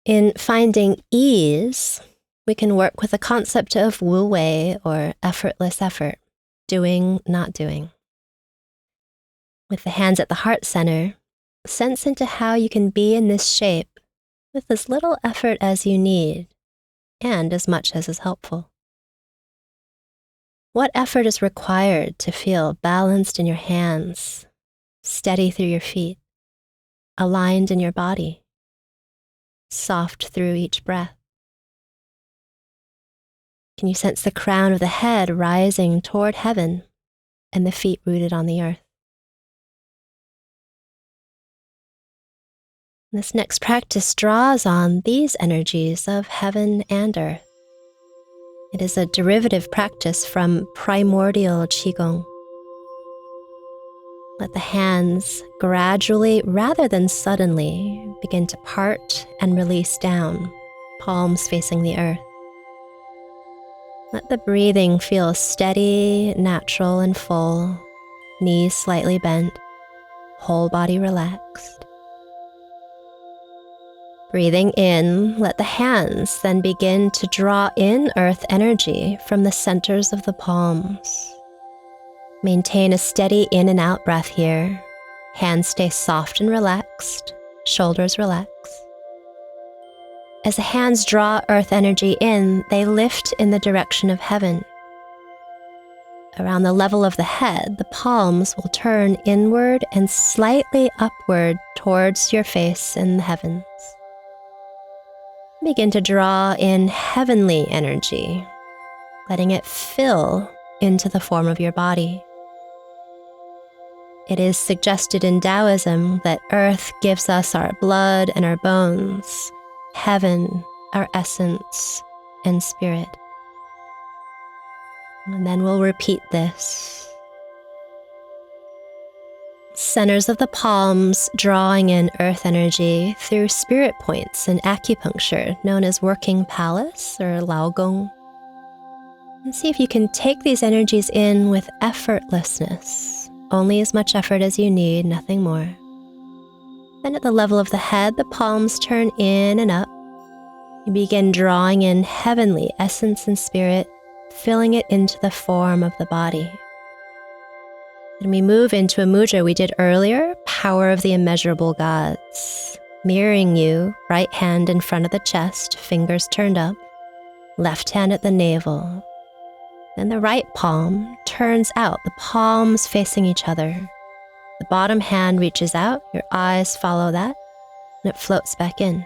In finding ease, we can work with the concept of wu wei, or effortless effort, doing, not doing. With the hands at the heart center, sense into how you can be in this shape with as little effort as you need and as much as is helpful. What effort is required to feel balanced in your hands, steady through your feet, aligned in your body, soft through each breath? Can you sense the crown of the head rising toward heaven and the feet rooted on the earth? This next practice draws on these energies of heaven and earth. It is a derivative practice from primordial Qigong. Let the hands gradually, rather than suddenly, begin to part and release down, palms facing the earth. Let the breathing feel steady, natural, and full, knees slightly bent, whole body relaxed. Breathing in, let the hands then begin to draw in earth energy from the centers of the palms. Maintain a steady in and out breath here. Hands stay soft and relaxed, shoulders relax. As the hands draw earth energy in, they lift in the direction of heaven. Around the level of the head, the palms will turn inward and slightly upward towards your face in the heavens. Begin to draw in heavenly energy, letting it fill into the form of your body. It is suggested in Taoism that earth gives us our blood and our bones, heaven, our essence and spirit. And then we'll repeat this. Centers of the palms drawing in earth energy through spirit points in acupuncture known as working palace or laogong. And see if you can take these energies in with effortlessness, only as much effort as you need, nothing more. Then at the level of the head, the palms turn in and up. You begin drawing in heavenly essence and spirit, filling it into the form of the body. And we move into a mudra we did earlier, power of the immeasurable gods. Mirroring you, right hand in front of the chest, fingers turned up, left hand at the navel. Then the right palm turns out, the palms facing each other. The bottom hand reaches out, your eyes follow that, and it floats back in.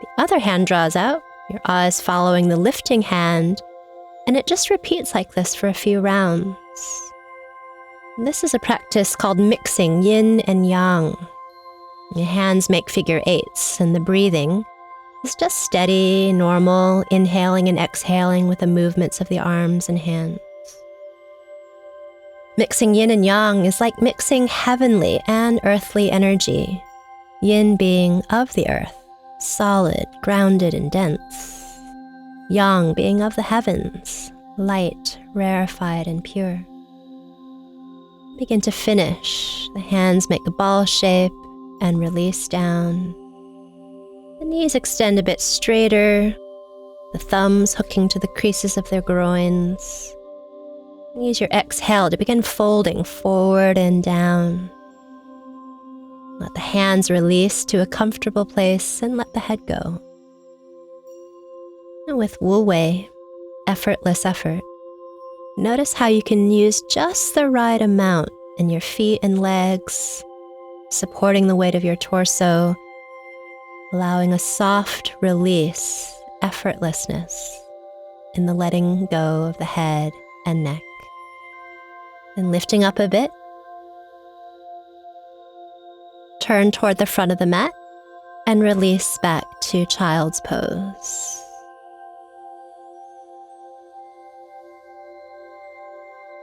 The other hand draws out, your eyes following the lifting hand, and it just repeats like this for a few rounds. This is a practice called mixing yin and yang. Your hands make figure eights, and the breathing is just steady, normal, inhaling and exhaling with the movements of the arms and hands. Mixing yin and yang is like mixing heavenly and earthly energy. Yin being of the earth, solid, grounded, and dense. Yang being of the heavens, light, rarefied, and pure. Begin to finish. The hands make a ball shape and release down. The knees extend a bit straighter, the thumbs hooking to the creases of their groins. Use your exhale to begin folding forward and down. Let the hands release to a comfortable place and let the head go. And with Wu Wei, effortless effort, notice how you can use just the right amount in your feet and legs, supporting the weight of your torso, allowing a soft release, effortlessness in the letting go of the head and neck. And lifting up a bit, turn toward the front of the mat and release back to child's pose.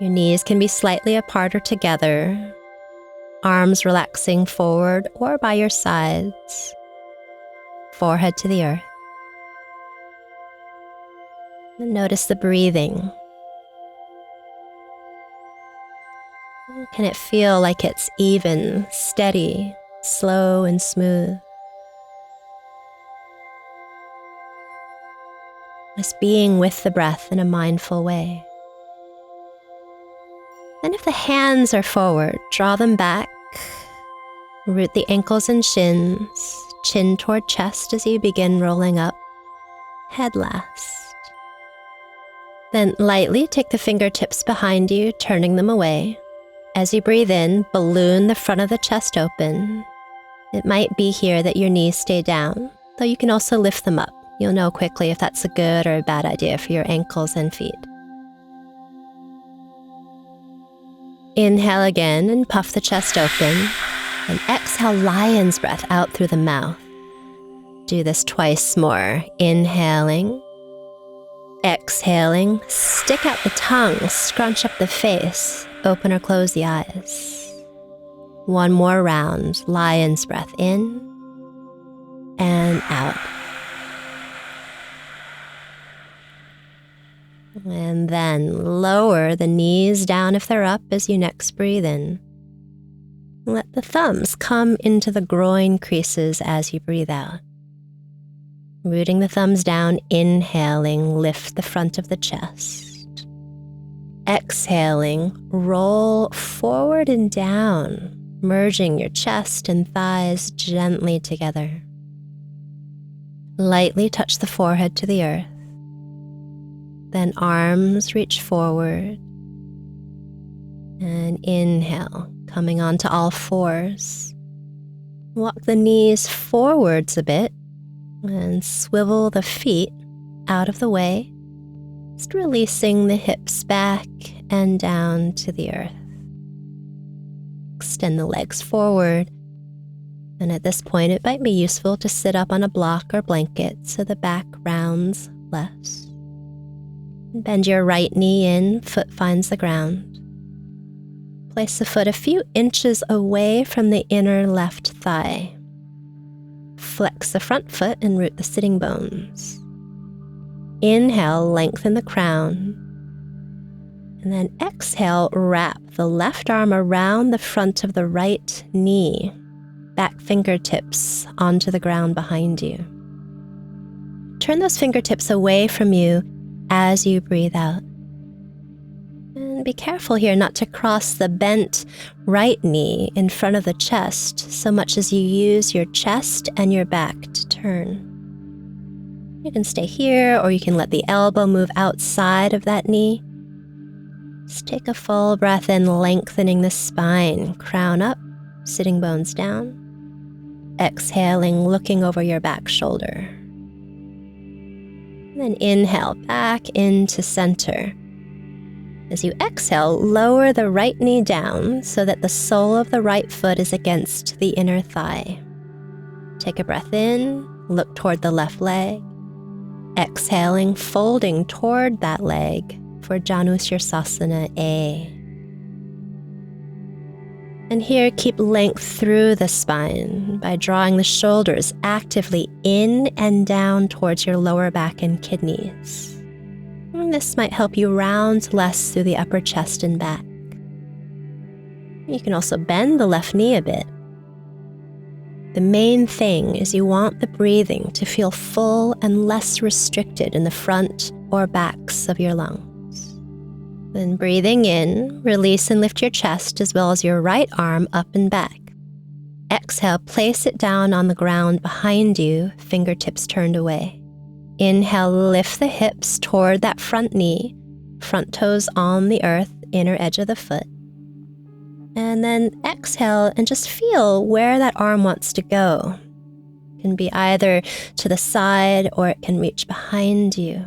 Your knees can be slightly apart or together, arms relaxing forward or by your sides, forehead to the earth. And notice the breathing. Can it feel like it's even, steady, slow, and smooth? just being with the breath in a mindful way. Then if the hands are forward, draw them back, root the ankles and shins, chin toward chest as you begin rolling up, head last. Then lightly take the fingertips behind you, turning them away. As you breathe in, balloon the front of the chest open. It might be here that your knees stay down, though you can also lift them up. You'll know quickly if that's a good or a bad idea for your ankles and feet. Inhale again and puff the chest open, and exhale lion's breath out through the mouth. Do this twice more. Inhaling, exhaling, stick out the tongue, scrunch up the face, open or close the eyes. One more round, lion's breath in and out. And then lower the knees down if they're up as you next breathe in. Let the thumbs come into the groin creases as you breathe out. Rooting the thumbs down, inhaling, lift the front of the chest. Exhaling, roll forward and down, merging your chest and thighs gently together. Lightly touch the forehead to the earth. Then arms reach forward. And inhale, coming onto all fours. Walk the knees forwards a bit and swivel the feet out of the way, just releasing the hips back and down to the earth. Extend the legs forward, and at this point it might be useful to sit up on a block or blanket so the back rounds less. Bend your right knee in, foot finds the ground. Place the foot a few inches away from the inner left thigh. Flex the front foot and root the sitting bones. Inhale, lengthen the crown. And then exhale, wrap the left arm around the front of the right knee. Back fingertips onto the ground behind you. Turn those fingertips away from you as you breathe out. And be careful here not to cross the bent right knee in front of the chest so much as you use your chest and your back to turn. You can stay here, or you can let the elbow move outside of that knee. Just take a full breath in, lengthening the spine, crown up, sitting bones down. Exhaling, looking over your back shoulder. And then inhale back into center. As you exhale, lower the right knee down so that the sole of the right foot is against the inner thigh. Take a breath in, look toward the left leg. Exhaling, folding toward that leg for janu sirsasana A. And here, keep length through the spine by drawing the shoulders actively in and down towards your lower back and kidneys. And this might help you round less through the upper chest and back. You can also bend the left knee a bit. The main thing is you want the breathing to feel full and less restricted in the front or backs of your lungs. Then breathing in, release and lift your chest as well as your right arm up and back. Exhale, place it down on the ground behind you, fingertips turned away. Inhale, lift the hips toward that front knee, front toes on the earth, inner edge of the foot. And then exhale and just feel where that arm wants to go. It can be either to the side or it can reach behind you.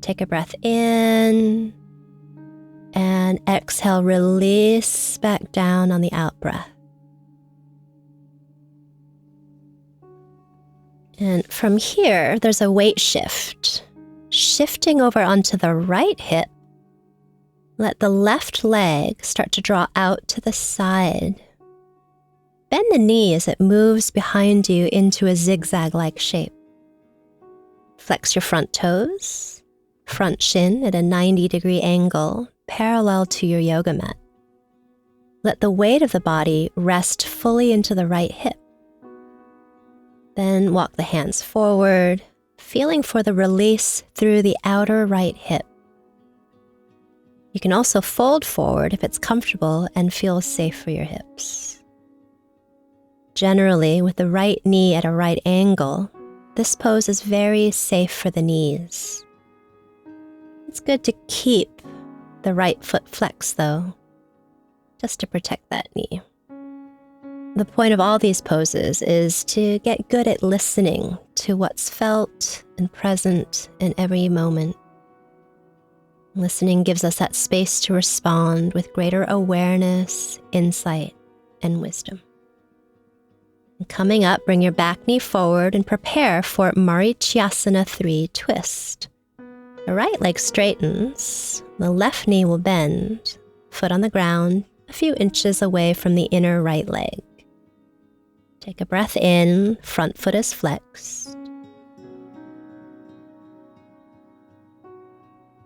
Take a breath in. And exhale, release back down on the out breath. And from here, there's a weight shift. Shifting over onto the right hip, let the left leg start to draw out to the side. Bend the knee as it moves behind you into a zigzag-like shape. Flex your front toes, front shin at a 90-degree angle, parallel to your yoga mat. Let the weight of the body rest fully into the right hip. Then walk the hands forward, feeling for the release through the outer right hip. You can also fold forward if it's comfortable and feels safe for your hips. Generally, with the right knee at a right angle, this pose is very safe for the knees. It's good to keep the right foot flexed though, just to protect that knee. The point of all these poses is to get good at listening to what's felt and present in every moment. Listening gives us that space to respond with greater awareness, insight, and wisdom. And coming up, bring your back knee forward and prepare for Marichyasana 3 twist. The right leg straightens, the left knee will bend, foot on the ground, a few inches away from the inner right leg. Take a breath in, front foot is flexed.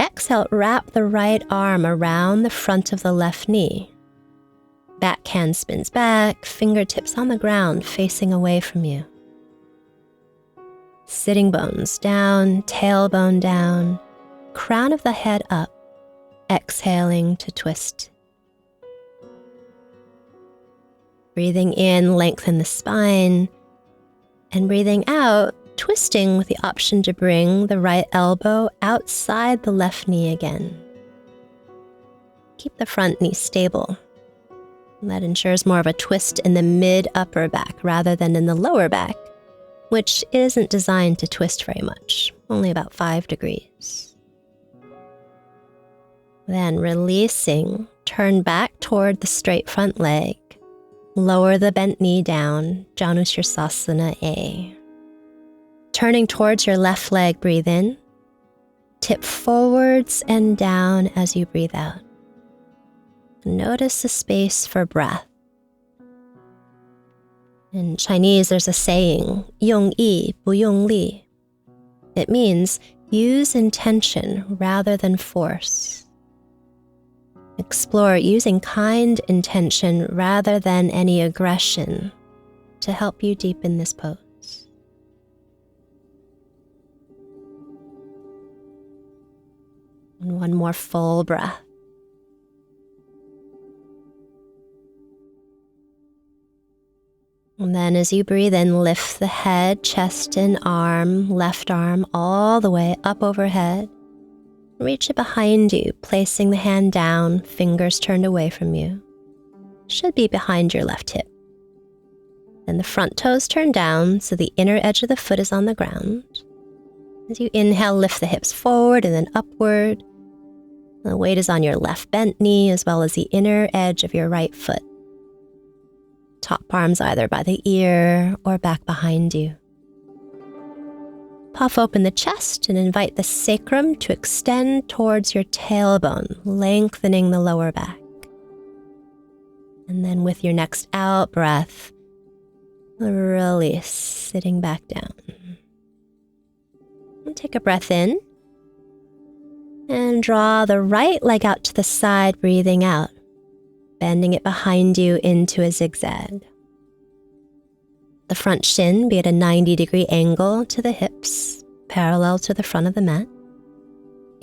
Exhale, wrap the right arm around the front of the left knee. Back hand spins back, fingertips on the ground facing away from you. Sitting bones down, tailbone down, crown of the head up, exhaling to twist. Breathing in, lengthen the spine, and breathing out, twisting with the option to bring the right elbow outside the left knee again. Keep the front knee stable. That ensures more of a twist in the mid-upper back rather than in the lower back, which isn't designed to twist very much, only about 5 degrees. Then releasing, turn back toward the straight front leg. Lower the bent knee down, janu sirsasana A. Turning towards your left leg, breathe in. Tip forwards and down as you breathe out. Notice the space for breath. In Chinese, there's a saying, 用意不用力. It means use intention rather than force. Explore using kind intention rather than any aggression to help you deepen this pose. And one more full breath. And then as you breathe in, lift the head, chest, and arm, left arm all the way up overhead. Reach it behind you, placing the hand down, fingers turned away from you. Should be behind your left hip. Then the front toes turn down so the inner edge of the foot is on the ground. As you inhale, lift the hips forward and then upward. The weight is on your left bent knee as well as the inner edge of your right foot. Top arms either by the ear or back behind you. Puff open the chest and invite the sacrum to extend towards your tailbone, lengthening the lower back. And then with your next out breath, release, sitting back down. And take a breath in. And draw the right leg out to the side, breathing out, bending it behind you into a zigzag. The front shin be at a 90-degree angle to the hips, parallel to the front of the mat.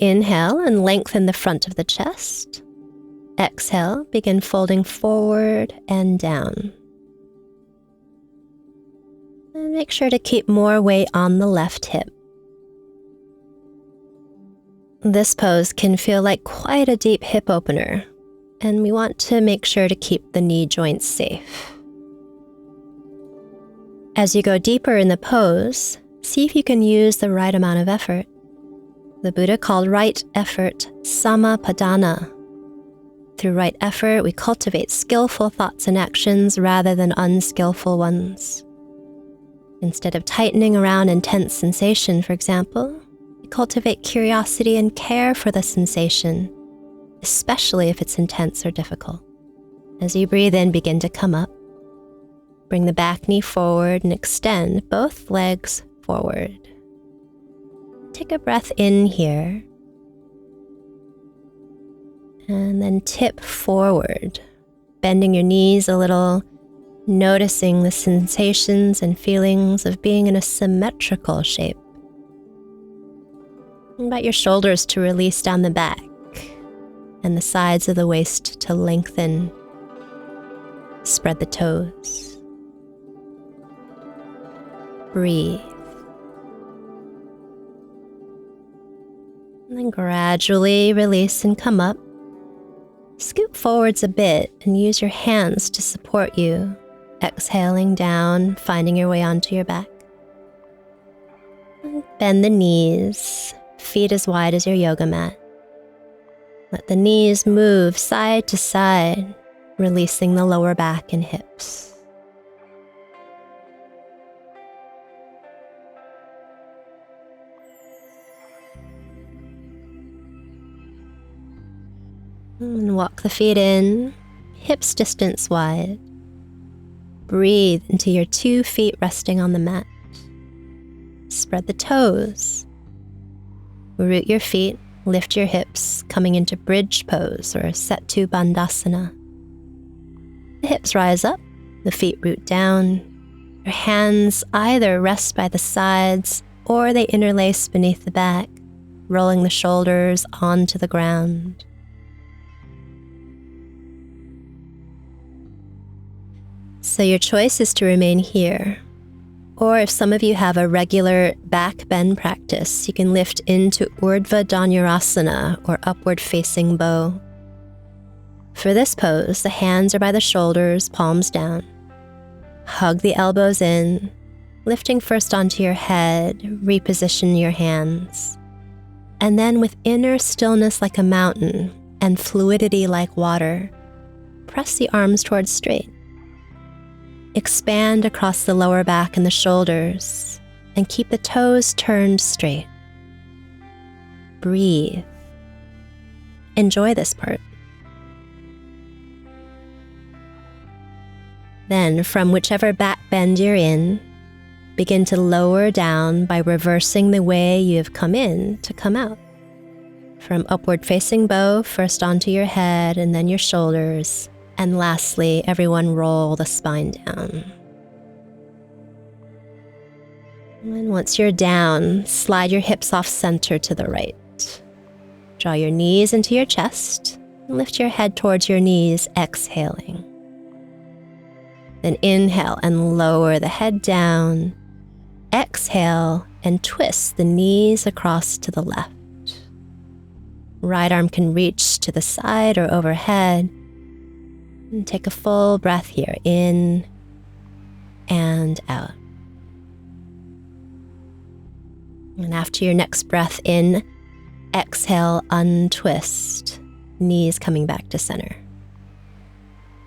Inhale and lengthen the front of the chest. Exhale, begin folding forward and down. And make sure to keep more weight on the left hip. This pose can feel like quite a deep hip opener, and we want to make sure to keep the knee joints safe. As you go deeper in the pose, see if you can use the right amount of effort. The Buddha called right effort samapadana. Through right effort, we cultivate skillful thoughts and actions rather than unskillful ones. Instead of tightening around intense sensation, for example, we cultivate curiosity and care for the sensation, especially if it's intense or difficult. As you breathe in, begin to come up. Bring the back knee forward and extend both legs forward. Take a breath in here. And then tip forward, bending your knees a little, noticing the sensations and feelings of being in a symmetrical shape. Invite your shoulders to release down the back and the sides of the waist to lengthen. Spread the toes. Breathe. And then gradually release and come up. Scoot forwards a bit and use your hands to support you. Exhaling down, finding your way onto your back. And bend the knees, feet as wide as your yoga mat. Let the knees move side to side, releasing the lower back and hips. And walk the feet in, hips distance wide. Breathe into your 2 feet resting on the mat. Spread the toes. Root your feet, lift your hips, coming into bridge pose or Setu Bandhasana. The hips rise up, the feet root down. Your hands either rest by the sides or they interlace beneath the back, rolling the shoulders onto the ground. So your choice is to remain here. Or if some of you have a regular back bend practice, you can lift into Urdhva Dhanurasana or upward facing bow. For this pose, the hands are by the shoulders, palms down. Hug the elbows in, lifting first onto your head, reposition your hands. And then with inner stillness like a mountain and fluidity like water, press the arms towards straight. Expand across the lower back and the shoulders, and keep the toes turned straight. Breathe. Enjoy this part. Then, from whichever back bend you're in, begin to lower down by reversing the way you have come in to come out. From upward facing bow, first onto your head and then your shoulders. And lastly, everyone roll the spine down. And once you're down, slide your hips off center to the right. Draw your knees into your chest. And lift your head towards your knees, exhaling. Then inhale and lower the head down. Exhale and twist the knees across to the left. Right arm can reach to the side or overhead. And take a full breath here, in and out. And after your next breath in, exhale, untwist, knees coming back to center.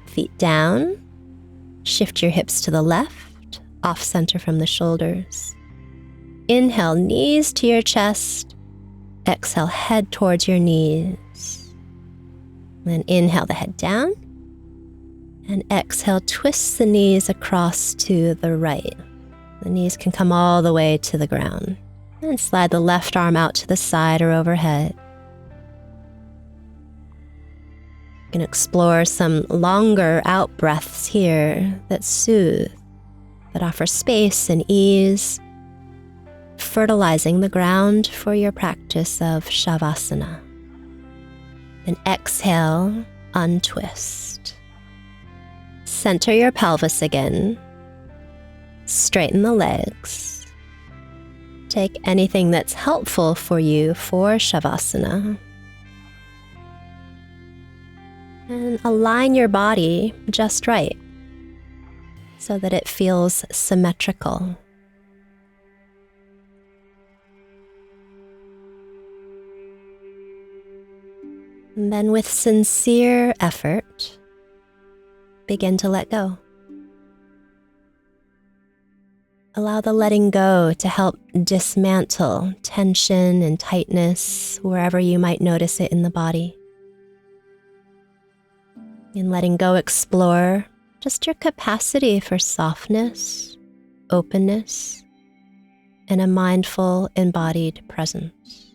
Feet down, shift your hips to the left, off center from the shoulders. Inhale, knees to your chest. Exhale, head towards your knees. Then inhale the head down. And exhale, twist the knees across to the right. The knees can come all the way to the ground. And slide the left arm out to the side or overhead. You can explore some longer out breaths here that soothe, that offer space and ease, fertilizing the ground for your practice of Shavasana. Then exhale, untwist. Center your pelvis again. Straighten the legs. Take anything that's helpful for you for Shavasana. And align your body just right so that it feels symmetrical. And then with sincere effort, begin to let go. Allow the letting go to help dismantle tension and tightness wherever you might notice it in the body. In letting go, explore just your capacity for softness, openness, and a mindful, embodied presence.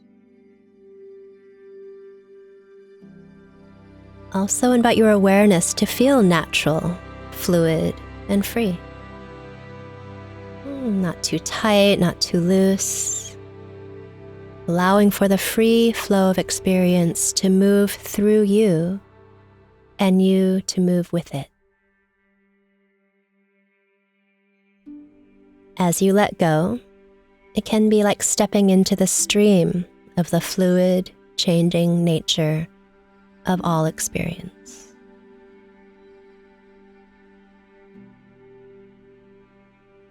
Also invite your awareness to feel natural, fluid, and free. Not too tight, not too loose. allowing for the free flow of experience to move through you and you to move with it. As you let go, it can be like stepping into the stream of the fluid, changing nature of all experience.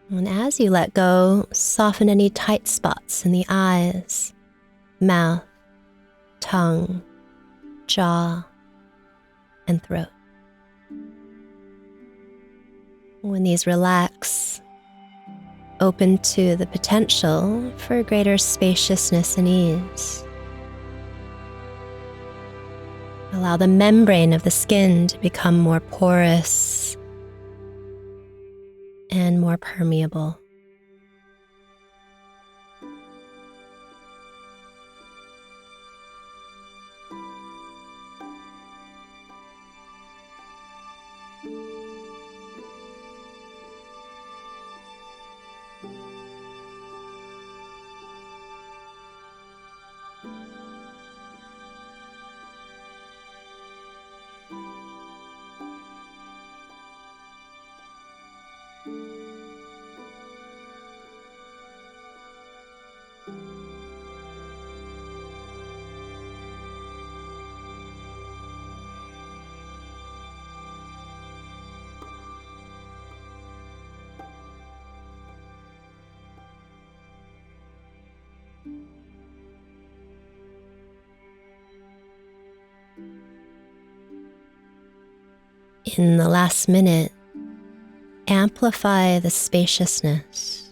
And as you let go, soften any tight spots in the eyes, mouth, tongue, jaw, and throat. When these relax, open to the potential for greater spaciousness and ease. Allow the membrane of the skin to become more porous and more permeable. In the last minute, amplify the spaciousness.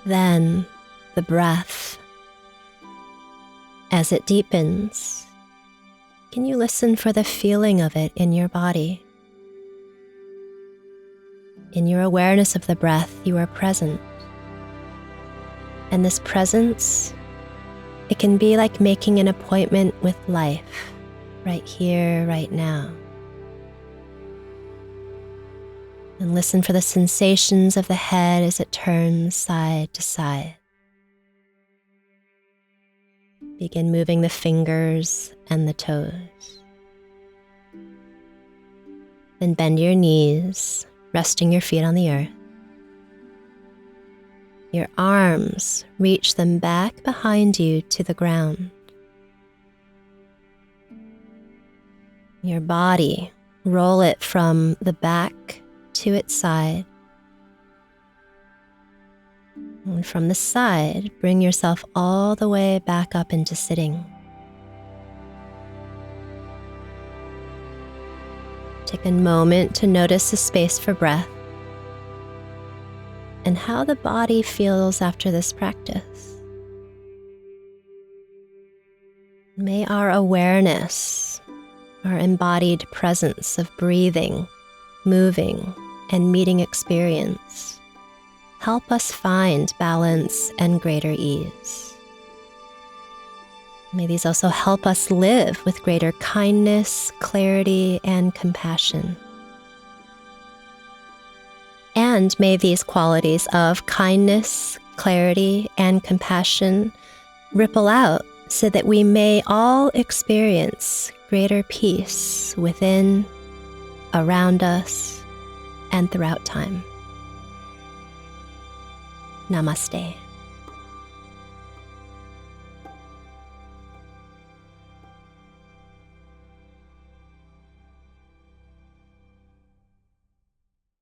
Then the breath. As it deepens, can you listen for the feeling of it in your body? In your awareness of the breath, you are present. And this presence, it can be like making an appointment with life, right here, right now. And listen for the sensations of the head as it turns side to side. Begin moving the fingers and the toes. Then bend your knees, resting your feet on the earth. Your arms, reach them back behind you to the ground. Your body, roll it from the back to its side. And from the side, bring yourself all the way back up into sitting. Take a moment to notice the space for breath and how the body feels after this practice. May our awareness, our embodied presence of breathing, moving, and meeting experience help us find balance and greater ease. May these also help us live with greater kindness, clarity, and compassion. And may these qualities of kindness, clarity, and compassion ripple out so that we may all experience greater peace within, around us, and throughout time. Namaste.